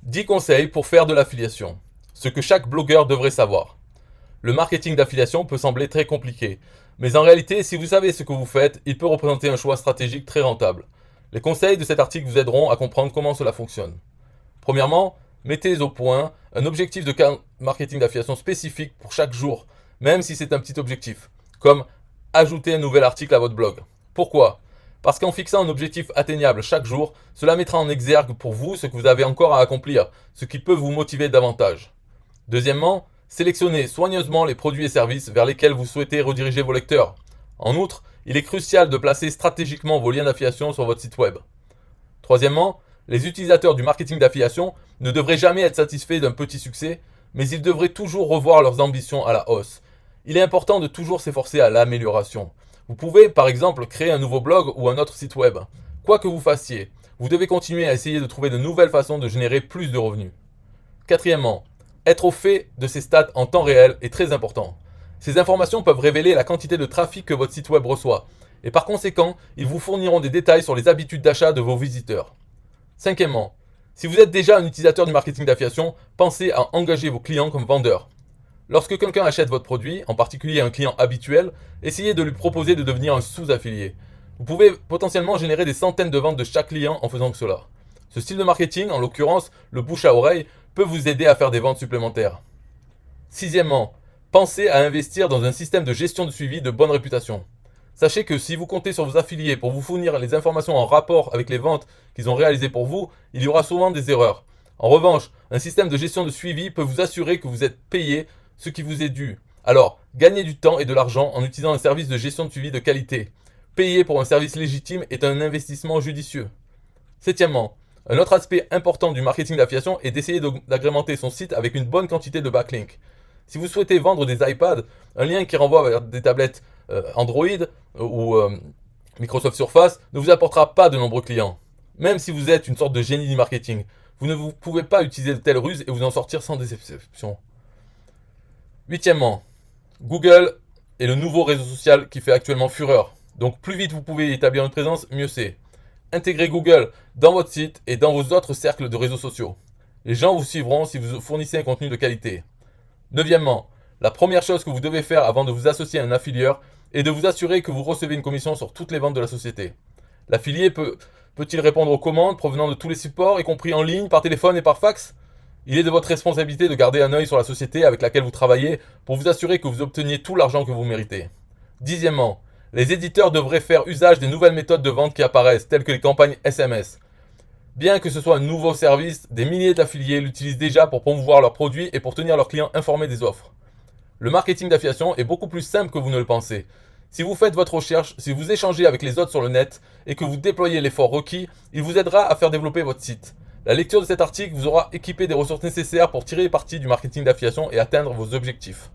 10 conseils pour faire de l'affiliation. Ce que chaque blogueur devrait savoir. Le marketing d'affiliation peut sembler très compliqué, mais en réalité, si vous savez ce que vous faites, il peut représenter un choix stratégique très rentable. Les conseils de cet article vous aideront à comprendre comment cela fonctionne. Premièrement, mettez au point un objectif de marketing d'affiliation spécifique pour chaque jour, même si c'est un petit objectif, comme ajouter un nouvel article à votre blog. Pourquoi ? Parce qu'en fixant un objectif atteignable chaque jour, cela mettra en exergue pour vous ce que vous avez encore à accomplir, ce qui peut vous motiver davantage. Deuxièmement, sélectionnez soigneusement les produits et services vers lesquels vous souhaitez rediriger vos lecteurs. En outre, il est crucial de placer stratégiquement vos liens d'affiliation sur votre site web. Troisièmement, les utilisateurs du marketing d'affiliation ne devraient jamais être satisfaits d'un petit succès, mais ils devraient toujours revoir leurs ambitions à la hausse. Il est important de toujours s'efforcer à l'amélioration. Vous pouvez, par exemple, créer un nouveau blog ou un autre site web. Quoi que vous fassiez, vous devez continuer à essayer de trouver de nouvelles façons de générer plus de revenus. Quatrièmement, être au fait de ces stats en temps réel est très important. Ces informations peuvent révéler la quantité de trafic que votre site web reçoit, et par conséquent, ils vous fourniront des détails sur les habitudes d'achat de vos visiteurs. Cinquièmement, si vous êtes déjà un utilisateur du marketing d'affiliation, pensez à engager vos clients comme vendeurs. Lorsque quelqu'un achète votre produit, en particulier un client habituel, essayez de lui proposer de devenir un sous-affilié. Vous pouvez potentiellement générer des centaines de ventes de chaque client en faisant cela. Ce style de marketing, en l'occurrence le bouche à oreille, peut vous aider à faire des ventes supplémentaires. Sixièmement, pensez à investir dans un système de gestion de suivi de bonne réputation. Sachez que si vous comptez sur vos affiliés pour vous fournir les informations en rapport avec les ventes qu'ils ont réalisées pour vous, il y aura souvent des erreurs. En revanche, un système de gestion de suivi peut vous assurer que vous êtes payé ce qui vous est dû. Alors, gagnez du temps et de l'argent en utilisant un service de gestion de suivi de qualité. Payer pour un service légitime est un investissement judicieux. Septièmement, un autre aspect important du marketing d'affiliation est d'essayer d'agrémenter son site avec une bonne quantité de backlinks. Si vous souhaitez vendre des iPads, un lien qui renvoie vers des tablettes Android ou Microsoft Surface ne vous apportera pas de nombreux clients. Même si vous êtes une sorte de génie du marketing, vous ne pouvez pas utiliser de telles ruses et vous en sortir sans déception. Huitièmement, Google est le nouveau réseau social qui fait actuellement fureur. Donc plus vite vous pouvez établir une présence, mieux c'est. Intégrez Google dans votre site et dans vos autres cercles de réseaux sociaux. Les gens vous suivront si vous fournissez un contenu de qualité. Neuvièmement, la première chose que vous devez faire avant de vous associer à un affilieur est de vous assurer que vous recevez une commission sur toutes les ventes de la société. L'affilié peut-il répondre aux commandes provenant de tous les supports, y compris en ligne, par téléphone et par fax ? Il est de votre responsabilité de garder un œil sur la société avec laquelle vous travaillez pour vous assurer que vous obteniez tout l'argent que vous méritez. Dixièmement, les éditeurs devraient faire usage des nouvelles méthodes de vente qui apparaissent, telles que les campagnes SMS. Bien que ce soit un nouveau service, des milliers d'affiliés l'utilisent déjà pour promouvoir leurs produits et pour tenir leurs clients informés des offres. Le marketing d'affiliation est beaucoup plus simple que vous ne le pensez. Si vous faites votre recherche, si vous échangez avec les autres sur le net et que vous déployez l'effort requis, il vous aidera à faire développer votre site. La lecture de cet article vous aura équipé des ressources nécessaires pour tirer parti du marketing d'affiliation et atteindre vos objectifs.